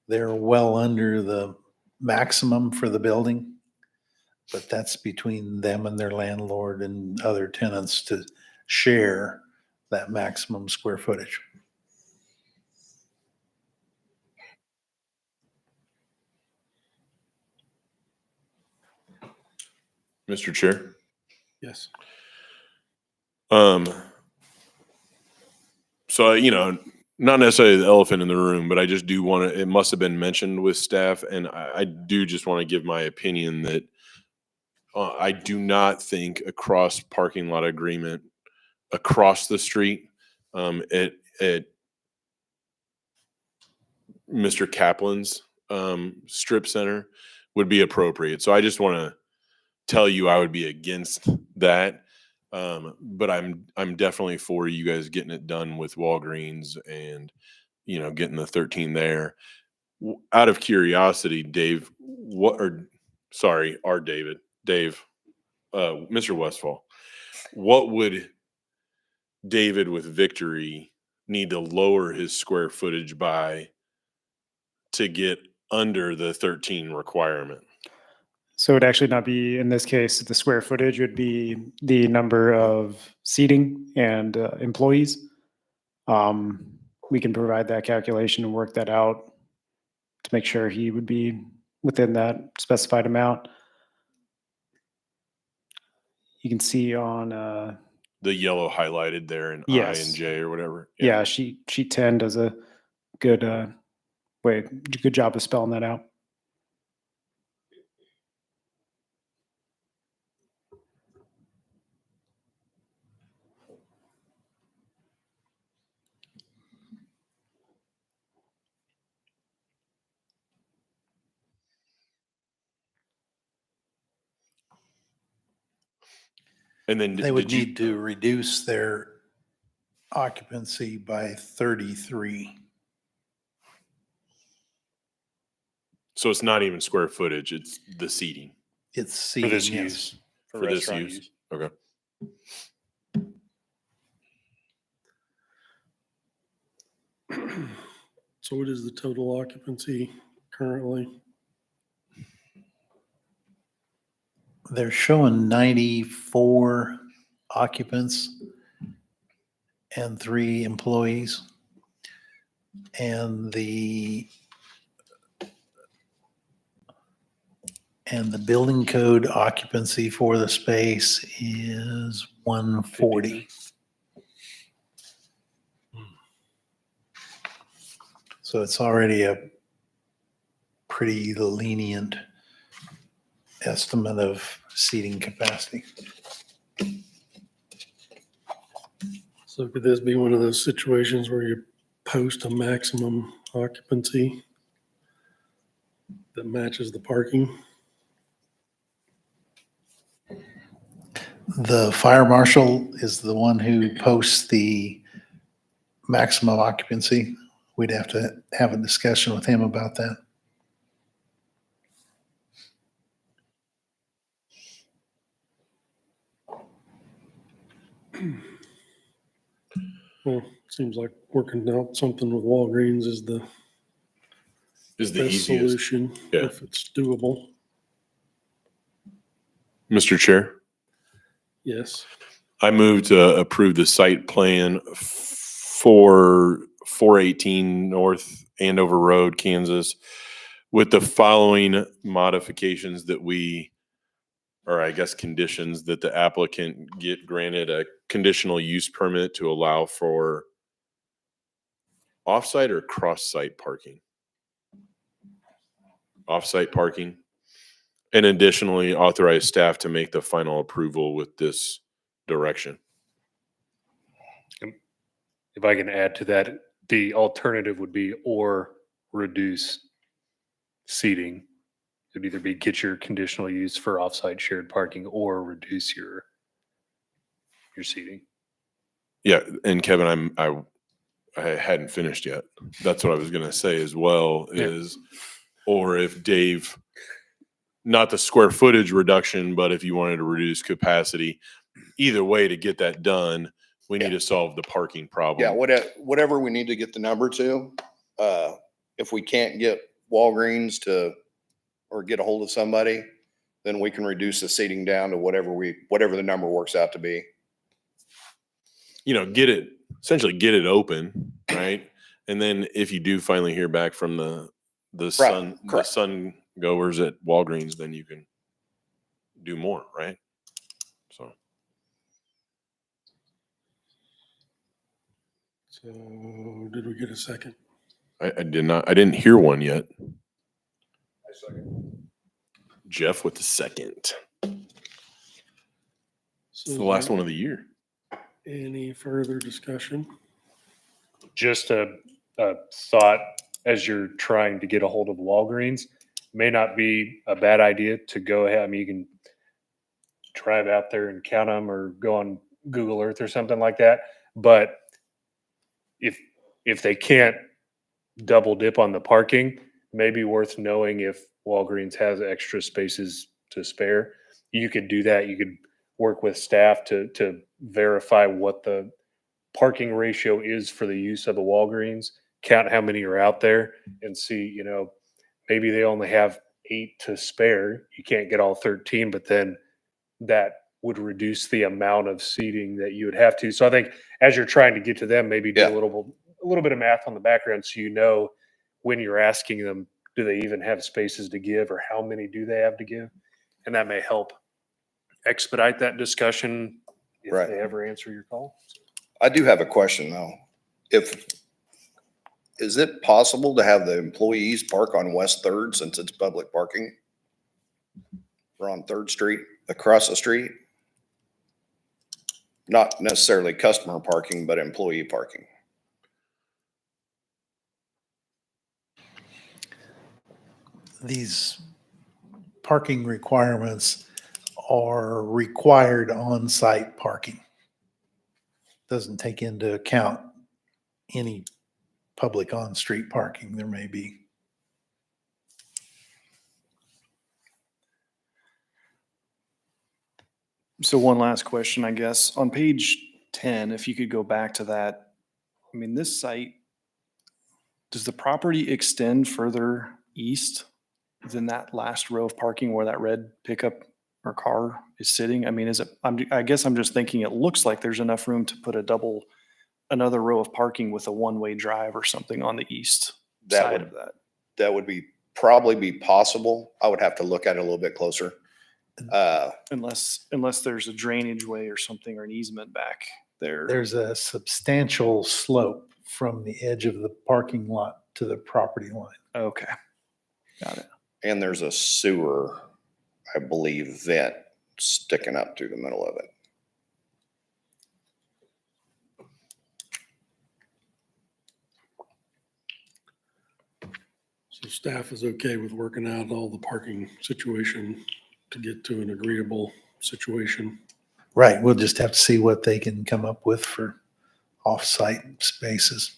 Speaker 6: They're well under the maximum for the building, but that's between them and their landlord and other tenants to share that maximum square footage.
Speaker 1: Mr. Chair.
Speaker 2: Yes.
Speaker 1: So, not necessarily the elephant in the room, but I just do want to, it must have been mentioned with staff. And I do just want to give my opinion that I do not think a cross parking lot agreement across the street at Mr. Kaplan's strip center would be appropriate. So I just want to tell you I would be against that. But I'm definitely for you guys getting it done with Walgreens and getting the 13 there. Out of curiosity, Dave, Dave, Mr. Westfall, what would David with Victory need to lower his square footage by to get under the 13 requirement?
Speaker 13: So it would actually not be, in this case, the square footage would be the number of seating and employees. We can provide that calculation and work that out to make sure he would be within that specified amount. You can see on
Speaker 1: The yellow highlighted there in I
Speaker 13: Yes.
Speaker 1: and J or whatever.
Speaker 13: yeah, sheet 10 does a good good job of spelling that out.
Speaker 1: And then
Speaker 6: They would
Speaker 1: did you-
Speaker 6: need to reduce their occupancy by 33.
Speaker 1: So it's not even square footage; it's the seating
Speaker 6: It's
Speaker 7: For this
Speaker 6: seating, yes.
Speaker 7: use.
Speaker 1: for this
Speaker 7: restaurant
Speaker 1: use. Okay.
Speaker 2: So what is the total occupancy currently?
Speaker 6: They're showing 94 occupants and 3 employees. And the building code occupancy for the space is 140. So it's already a pretty lenient estimate of seating capacity.
Speaker 2: So could this be one of those situations where you post a maximum occupancy that matches the parking?
Speaker 6: The fire marshal is the one who posts the maximum occupancy. We'd have to have a discussion with him about that.
Speaker 2: Well, seems like working out something with Walgreens is the
Speaker 1: Is the
Speaker 2: best
Speaker 1: easiest.
Speaker 2: solution
Speaker 1: Yeah.
Speaker 2: if it's doable.
Speaker 1: Mr. Chair,
Speaker 2: Yes.
Speaker 1: I move to approve the site plan for 418 North Andover Road, Kansas, with the following modifications that we, or I guess conditions, that the applicant get granted a conditional use permit to allow for off-site or cross-site parking? Off-site parking. And additionally, authorize staff to make the final approval with this direction.
Speaker 7: If I can add to that, the alternative would be or reduce seating. It'd either be get your conditional use for offsite shared parking or reduce your seating.
Speaker 1: Yeah, and Kevin, I hadn't finished yet. That's what I was gonna say as well is, or if Dave, not the square footage reduction, but if you wanted to reduce capacity, either way to get that done, we need to solve the parking problem.
Speaker 12: Yeah, whatever we need to get the number to, if we can't get Walgreens to, or get a hold of somebody, then we can reduce the seating down to whatever the number works out to be.
Speaker 1: You know, essentially get it open, right? And then if you do finally hear back from the
Speaker 12: correct.
Speaker 1: sun goers at Walgreens, then you can do more, right? So
Speaker 2: So did we get a second?
Speaker 1: I didn't hear one yet. Jeff with the second.
Speaker 2: So
Speaker 1: It's the last one of the year.
Speaker 2: any further discussion?
Speaker 7: Just a thought as you're trying to get a hold of Walgreens, may not be a bad idea to go ahead. I mean, you can drive out there and count them or go on Google Earth or something like that. But if they can't double dip on the parking, maybe worth knowing if Walgreens has extra spaces to spare. You could do that. You could work with staff to verify what the parking ratio is for the use of the Walgreens, count how many are out there and see, you know, maybe they only have 8 to spare. You can't get all 13, but then that would reduce the amount of seating that you would have to. So I think as you're trying to get to them, maybe do
Speaker 12: Yeah.
Speaker 7: a little bit of math on the background so you know when you're asking them, do they even have spaces to give or how many do they have to give? And that may help expedite that discussion if
Speaker 12: Right.
Speaker 7: they ever answer your call.
Speaker 12: I do have a question though. Is it possible to have the employees park on West Third since it's public parking? We're on Third Street, across the street. Not necessarily customer parking, but employee parking.
Speaker 6: These parking requirements are required on-site parking. Doesn't take into account any public on-street parking there may be.
Speaker 3: So one last question, I guess. On page 10, if you could go back to that, I mean, this site, does the property extend further east than that last row of parking where that red pickup or car is sitting? I mean, is it, I guess I'm just thinking it looks like there's enough room to put another row of parking with a one-way drive or something on the east
Speaker 12: That
Speaker 3: side
Speaker 12: would-
Speaker 3: of that.
Speaker 12: That would probably be possible. I would have to look at it a little bit closer.
Speaker 3: Unless there's a drainage way or something or an easement back there.
Speaker 6: There's a substantial slope from the edge of the parking lot to the property line.
Speaker 3: Okay. Got it.
Speaker 12: And there's a sewer, I believe, vent sticking up through the middle of it.
Speaker 2: So staff is okay with working out all the parking situation to get to an agreeable situation.
Speaker 6: Right, we'll just have to see what they can come up with for off-site spaces.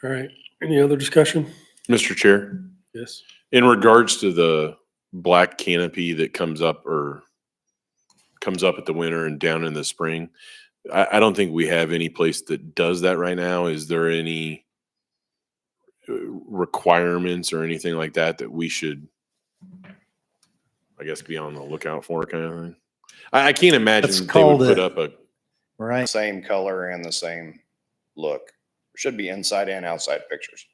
Speaker 2: All right, any other discussion?
Speaker 1: Mr. Chair,
Speaker 2: Yes.
Speaker 1: in regards to the black canopy that comes up at the winter and down in the spring, I don't think we have any place that does that right now. Is there any requirements or anything like that we should, I guess, be on the lookout for, kind of thing? I can't imagine
Speaker 6: Let's
Speaker 1: they would
Speaker 6: call
Speaker 1: put
Speaker 6: it-
Speaker 1: up a,
Speaker 6: Right,
Speaker 12: Same color and the same look. Should be inside and outside pictures.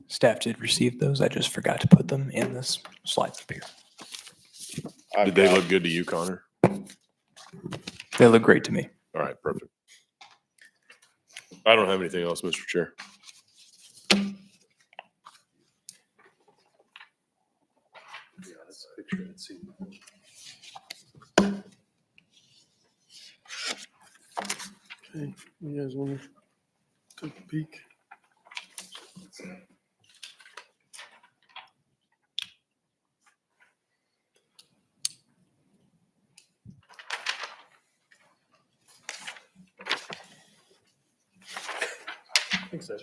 Speaker 5: Staff did receive those. I just forgot to put them in this slides up here.
Speaker 12: I've
Speaker 1: did they
Speaker 12: got-
Speaker 1: look good to you, Connor?
Speaker 5: They look great to me.
Speaker 1: All right, perfect. I don't have anything else, Mr. Chair.
Speaker 2: Okay, you guys want to take a peek?
Speaker 7: I think so.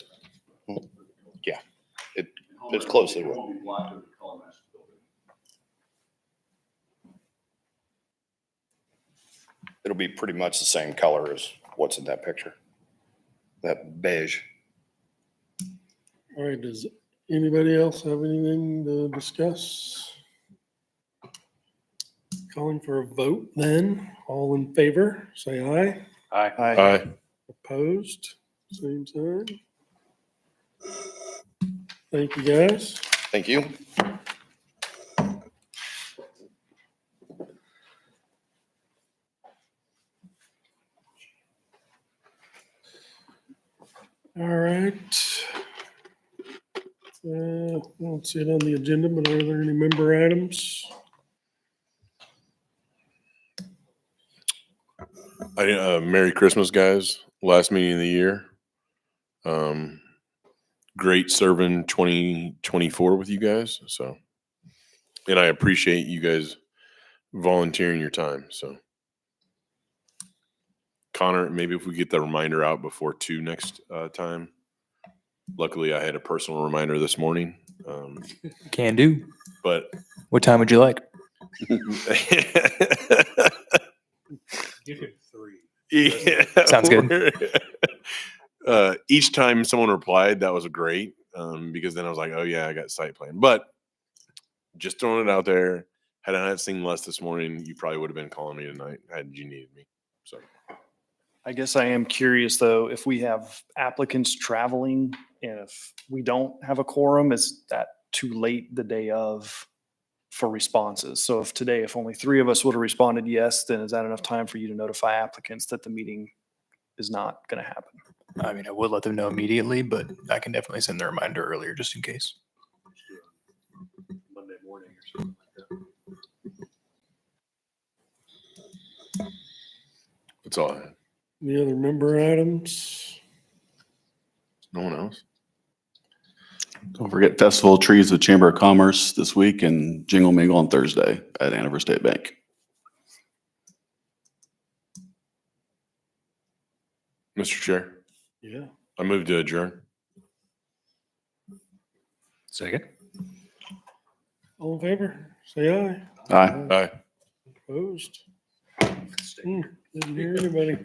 Speaker 12: It's closely. It'll be pretty much the same color as what's in that picture. That beige.
Speaker 2: All right, does anybody else have anything to discuss? Calling for a vote then. All in favor, say aye.
Speaker 7: Aye.
Speaker 1: Aye.
Speaker 2: Opposed, same sign. Thank you, guys.
Speaker 12: Thank you.
Speaker 2: All right. I don't see it on the agenda, but are there any member items?
Speaker 1: Merry Christmas, guys. Last meeting of the year. Great serving 2024 with you guys. So, and I appreciate you guys volunteering your time. So, Connor, maybe if we get the reminder out before 2 next time. Luckily, I had a personal reminder this morning.
Speaker 5: Can do.
Speaker 1: But
Speaker 5: What time would you like?
Speaker 7: Give him 3.
Speaker 1: yeah,
Speaker 5: Sounds good.
Speaker 1: Each time someone replied, that was great, because then I was like, oh yeah, I got site plan. But just throwing it out there, had I not seen Les this morning, you probably would have been calling me tonight had you needed me. So
Speaker 3: I guess I am curious though, if we have applicants traveling and if we don't have a quorum, is that too late the day of for responses? So if only 3 of us would have responded yes, then is that enough time for you to notify applicants that the meeting is not going to happen?
Speaker 5: I mean, I would let them know immediately, but I can definitely send the reminder earlier just in case.
Speaker 7: Monday morning or something like that.
Speaker 1: that's all I had.
Speaker 2: Any other member items?
Speaker 1: No one else?
Speaker 10: Don't forget Festival of Trees with Chamber of Commerce this week and Jingle Mingle on Thursday at Andover State Bank.
Speaker 1: Mr. Chair,
Speaker 2: Yeah.
Speaker 1: I move to adjourn.
Speaker 7: Second.
Speaker 2: All in favor, say aye.
Speaker 10: Aye.
Speaker 1: Aye.
Speaker 2: Opposed? Didn't hear anybody.